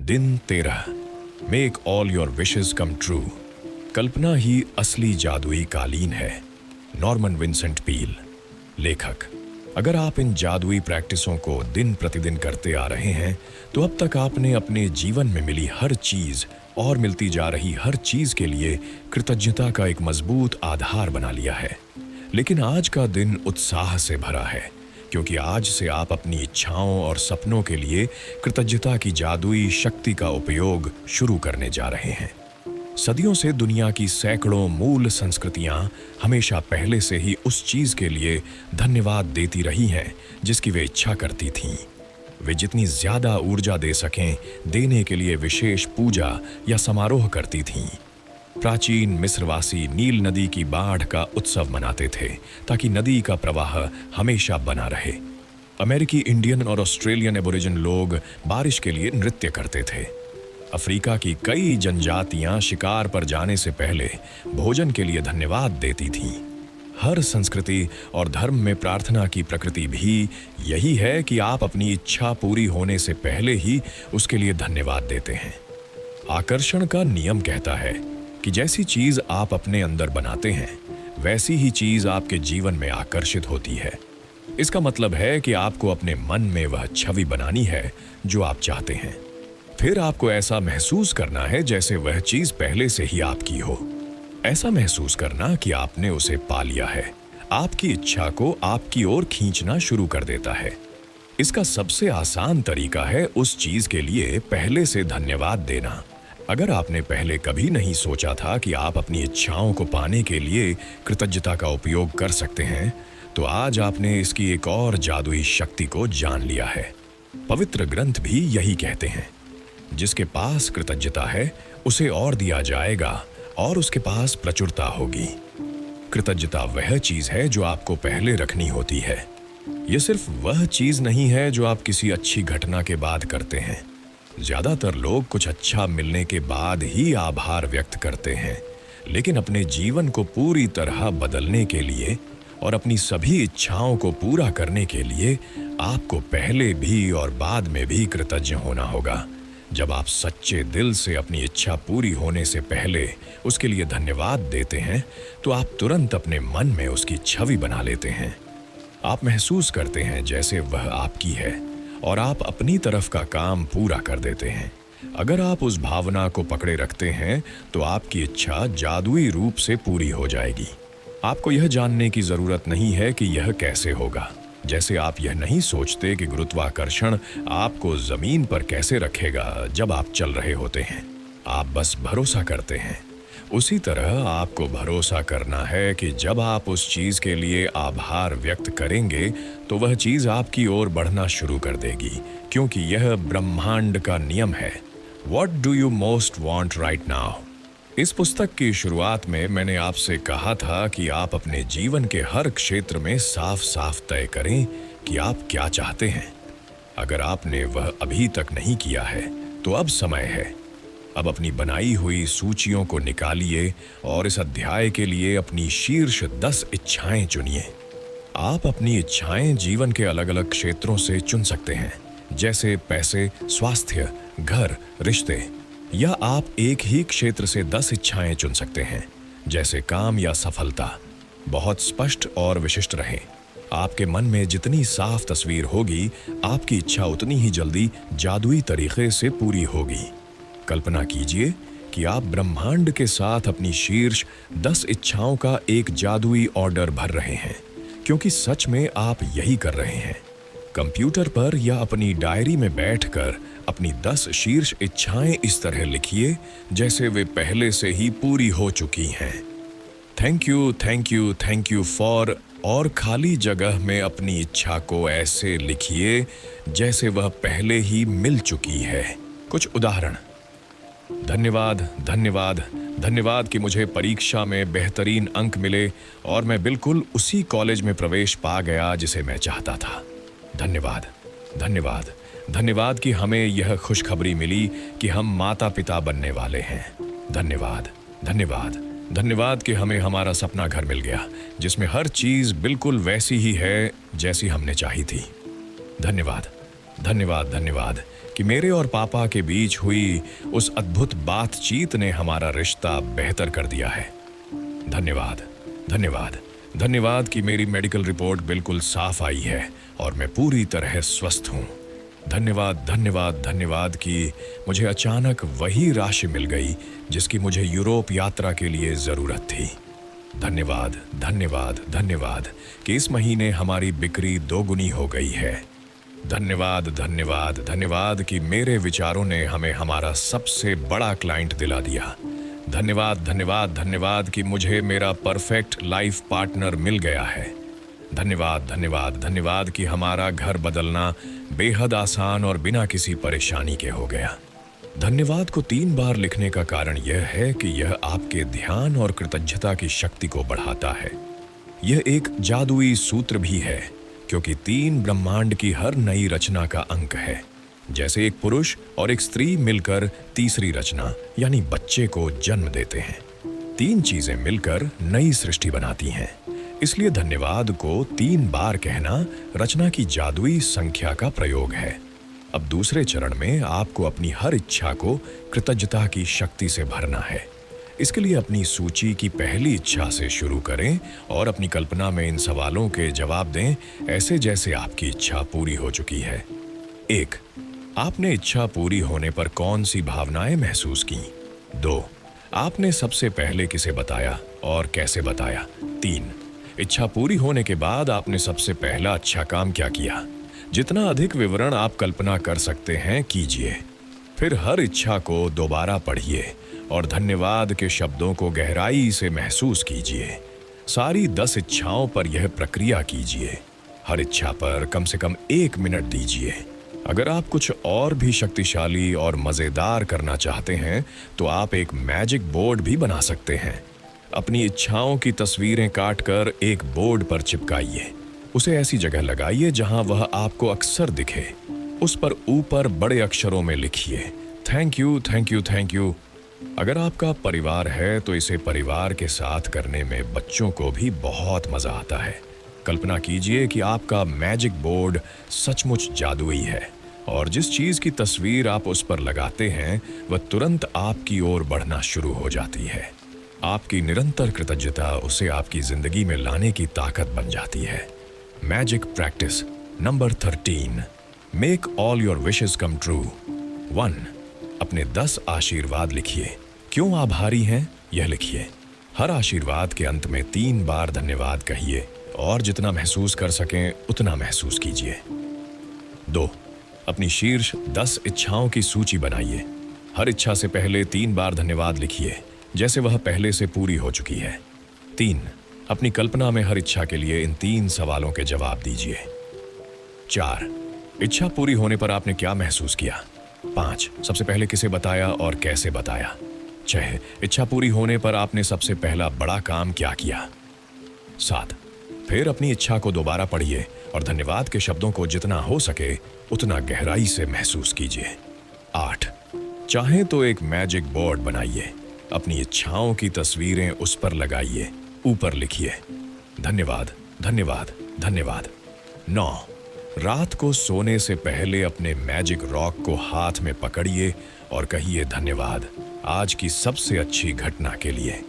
दिन 13। Make all your wishes come true. कल्पना ही असली जादुई कालीन है। नॉर्मन विंसेंट पील, लेखक। अगर आप इन जादुई प्रैक्टिसों को दिन प्रतिदिन करते आ रहे हैं तो अब तक आपने अपने जीवन में मिली हर चीज और मिलती जा रही हर चीज के लिए कृतज्ञता का एक मजबूत आधार बना लिया है। लेकिन आज का दिन उत्साह से भरा है, क्योंकि आज से आप अपनी इच्छाओं और सपनों के लिए कृतज्ञता की जादुई शक्ति का उपयोग शुरू करने जा रहे हैं। सदियों से दुनिया की सैकड़ों मूल संस्कृतियां हमेशा पहले से ही उस चीज के लिए धन्यवाद देती रही हैं जिसकी वे इच्छा करती थीं। वे जितनी ज्यादा ऊर्जा दे सकें, देने के लिए विशेष पूजा या समारोह करती थीं। प्राचीन मिस्रवासी नील नदी की बाढ़ का उत्सव मनाते थे ताकि नदी का प्रवाह हमेशा बना रहे। अमेरिकी, इंडियन और ऑस्ट्रेलियन एबोरिजिन लोग बारिश के लिए नृत्य करते थे। अफ्रीका की कई जनजातियां शिकार पर जाने से पहले भोजन के लिए धन्यवाद देती थीं। हर संस्कृति और धर्म में प्रार्थना की प्रकृति भी यही है कि आप अपनी इच्छा पूरी होने से पहले ही उसके लिए धन्यवाद देते हैं। आकर्षण का नियम कहता है कि जैसी चीज आप अपने अंदर बनाते हैं वैसी ही चीज आपके जीवन में आकर्षित होती है। इसका मतलब है कि आपको अपने मन में वह छवि बनानी है जो आप चाहते हैं। फिर आपको ऐसा महसूस करना है जैसे वह चीज पहले से ही आपकी हो। ऐसा महसूस करना कि आपने उसे पा लिया है आपकी इच्छा को आपकी ओर खींचना शुरू कर देता है। इसका सबसे आसान तरीका है उस चीज के लिए पहले से धन्यवाद देना। अगर आपने पहले कभी नहीं सोचा था कि आप अपनी इच्छाओं को पाने के लिए कृतज्ञता का उपयोग कर सकते हैं, तो आज आपने इसकी एक और जादुई शक्ति को जान लिया है। पवित्र ग्रंथ भी यही कहते हैं, जिसके पास कृतज्ञता है उसे और दिया जाएगा और उसके पास प्रचुरता होगी। कृतज्ञता वह चीज है जो आपको पहले रखनी होती है। यह सिर्फ वह चीज नहीं है जो आप किसी अच्छी घटना के बाद करते हैं। ज्यादातर लोग कुछ अच्छा मिलने के बाद ही आभार व्यक्त करते हैं, लेकिन अपने जीवन को पूरी तरह बदलने के लिए और अपनी सभी इच्छाओं को पूरा करने के लिए आपको पहले भी और बाद में भी कृतज्ञ होना होगा। जब आप सच्चे दिल से अपनी इच्छा पूरी होने से पहले उसके लिए धन्यवाद देते हैं तो आप तुरंत अपने मन में उसकी छवि बना लेते हैं। आप महसूस करते हैं जैसे वह आपकी है और आप अपनी तरफ का काम पूरा कर देते हैं। अगर आप उस भावना को पकड़े रखते हैं तो आपकी इच्छा जादुई रूप से पूरी हो जाएगी। आपको यह जानने की जरूरत नहीं है कि यह कैसे होगा। जैसे आप यह नहीं सोचते कि गुरुत्वाकर्षण आपको जमीन पर कैसे रखेगा जब आप चल रहे होते हैं, आप बस भरोसा करते हैं। उसी तरह आपको भरोसा करना है कि जब आप उस चीज के लिए आभार व्यक्त करेंगे तो वह चीज आपकी ओर बढ़ना शुरू कर देगी, क्योंकि यह ब्रह्मांड का नियम है। What do you most want right now? इस पुस्तक की शुरुआत में मैंने आपसे कहा था कि आप अपने जीवन के हर क्षेत्र में साफ साफ तय करें कि आप क्या चाहते हैं। अगर आपने वह अभी तक नहीं किया है तो अब समय है। अब अपनी बनाई हुई सूचियों को निकालिए और इस अध्याय के लिए अपनी शीर्ष 10 इच्छाएं चुनिए। आप अपनी इच्छाएं जीवन के अलग अलग क्षेत्रों से चुन सकते हैं, जैसे पैसे, स्वास्थ्य, घर, रिश्ते, या आप एक ही क्षेत्र से 10 इच्छाएं चुन सकते हैं, जैसे काम या सफलता। बहुत स्पष्ट और विशिष्ट रहें। आपके मन में जितनी साफ तस्वीर होगी, आपकी इच्छा उतनी ही जल्दी जादुई तरीके से पूरी होगी। कल्पना कीजिए कि आप ब्रह्मांड के साथ अपनी शीर्ष 10 इच्छाओं का एक जादुई ऑर्डर भर रहे हैं, क्योंकि सच में आप यही कर रहे हैं। कंप्यूटर पर या अपनी डायरी में बैठकर अपनी 10 शीर्ष इच्छाएं इस तरह लिखिए जैसे वे पहले से ही पूरी हो चुकी हैं। Thank you, thank you, thank you for, और खाली जगह में अपनी इच्छा को ऐसे लिखिए जैसे वह पहले ही मिल चुकी है। कुछ उदाहरण: धन्यवाद, धन्यवाद, धन्यवाद कि मुझे परीक्षा में बेहतरीन अंक मिले और मैं बिल्कुल उसी कॉलेज में प्रवेश पा गया जिसे मैं चाहता था। धन्यवाद, धन्यवाद, धन्यवाद कि हमें यह खुशखबरी मिली कि हम माता पिता बनने वाले हैं। धन्यवाद, धन्यवाद, धन्यवाद कि हमें हमारा सपना घर मिल गया जिसमें हर चीज बिल्कुल वैसी ही है जैसी हमने चाही थी। धन्यवाद, धन्यवाद, धन्यवाद कि मेरे और पापा के बीच हुई उस अद्भुत बातचीत ने हमारा रिश्ता बेहतर कर दिया है। धन्यवाद, धन्यवाद, धन्यवाद कि मेरी मेडिकल रिपोर्ट बिल्कुल साफ आई है और मैं पूरी तरह स्वस्थ हूँ। धन्यवाद, धन्यवाद, धन्यवाद कि मुझे अचानक वही राशि मिल गई जिसकी मुझे यूरोप यात्रा के लिए ज़रूरत थी। धन्यवाद, धन्यवाद, धन्यवाद कि इस महीने हमारी बिक्री 2 गुनी हो गई है। धन्यवाद, धन्यवाद, धन्यवाद कि मेरे विचारों ने हमें हमारा सबसे बड़ा क्लाइंट दिला दिया। धन्यवाद, धन्यवाद, धन्यवाद कि मुझे मेरा परफेक्ट लाइफ पार्टनर मिल गया है। धन्यवाद, धन्यवाद, धन्यवाद कि हमारा घर बदलना बेहद आसान और बिना किसी परेशानी के हो गया। धन्यवाद को 3 बार लिखने का कारण यह है कि यह आपके ध्यान और कृतज्ञता की शक्ति को बढ़ाता है। यह एक जादुई सूत्र भी है क्योंकि 3 ब्रह्मांड की हर नई रचना का अंक है। जैसे एक पुरुष और एक स्त्री मिलकर तीसरी रचना यानी बच्चे को जन्म देते हैं। 3 चीजें मिलकर नई सृष्टि बनाती हैं। इसलिए धन्यवाद को 3 बार कहना रचना की जादुई संख्या का प्रयोग है। अब दूसरे चरण में आपको अपनी हर इच्छा को कृतज्ञता की शक्ति से भरना है। इसके लिए अपनी सूची की पहली इच्छा से शुरू करें और अपनी कल्पना में इन सवालों के जवाब दें ऐसे जैसे आपकी इच्छा पूरी हो चुकी है। 1. आपने इच्छा पूरी होने पर कौन सी भावनाएं महसूस की? 2. आपने सबसे पहले किसे बताया और कैसे बताया? 3. इच्छा पूरी होने के बाद आपने सबसे पहला अच्छा काम क्या किया? जितना अधिक विवरण आप कल्पना कर सकते हैं कीजिए। फिर हर इच्छा को दोबारा पढ़िए और धन्यवाद के शब्दों को गहराई से महसूस कीजिए। सारी 10 इच्छाओं पर यह प्रक्रिया कीजिए। हर इच्छा पर कम से कम 1 मिनट दीजिए। अगर आप कुछ और भी शक्तिशाली और मज़ेदार करना चाहते हैं तो आप एक मैजिक बोर्ड भी बना सकते हैं। अपनी इच्छाओं की तस्वीरें काटकर एक बोर्ड पर चिपकाइए। उसे ऐसी जगह लगाइए जहां वह आपको अक्सर दिखे। उस पर ऊपर बड़े अक्षरों में लिखिए, thank you, thank you, thank you. अगर आपका परिवार है तो इसे परिवार के साथ करने में बच्चों को भी बहुत मजा आता है। कल्पना कीजिए कि आपका मैजिक बोर्ड सचमुच जादुई है और जिस चीज की तस्वीर आप उस पर लगाते हैं वह तुरंत आपकी ओर बढ़ना शुरू हो जाती है। आपकी निरंतर कृतज्ञता उसे आपकी जिंदगी में लाने की ताकत बन जाती है। Magic practice number 13, make all your wishes come true. 1. अपने 10 आशीर्वाद लिखिए। क्यों आभारी हैं यह लिखिए। हर आशीर्वाद के अंत में 3 बार धन्यवाद कहिए और जितना महसूस कर सकें उतना महसूस कीजिए। 2. अपनी शीर्ष 10 इच्छाओं की सूची बनाइए। हर इच्छा से पहले 3 बार धन्यवाद लिखिए जैसे वह पहले से पूरी हो चुकी है। 3. अपनी कल्पना में हर इच्छा के लिए इन 3 सवालों के जवाब दीजिए। 4. इच्छा पूरी होने पर आपने क्या महसूस किया? 5. सबसे पहले किसे बताया और कैसे बताया? 6. इच्छा पूरी होने पर आपने सबसे पहला बड़ा काम क्या किया? 7. फिर अपनी इच्छा को दोबारा पढ़िए और धन्यवाद के शब्दों को जितना हो सके उतना गहराई से महसूस कीजिए। 8. चाहें तो एक मैजिक बोर्ड बनाइए। अपनी इच्छाओं की तस्वीरें उस पर लगाइए। ऊपर लिखिए, धन्यवाद, धन्यवाद, धन्यवाद। 9. रात को सोने से पहले अपने मैजिक रॉक को हाथ में पकड़िए और कहिए धन्यवाद आज की सबसे अच्छी घटना के लिए।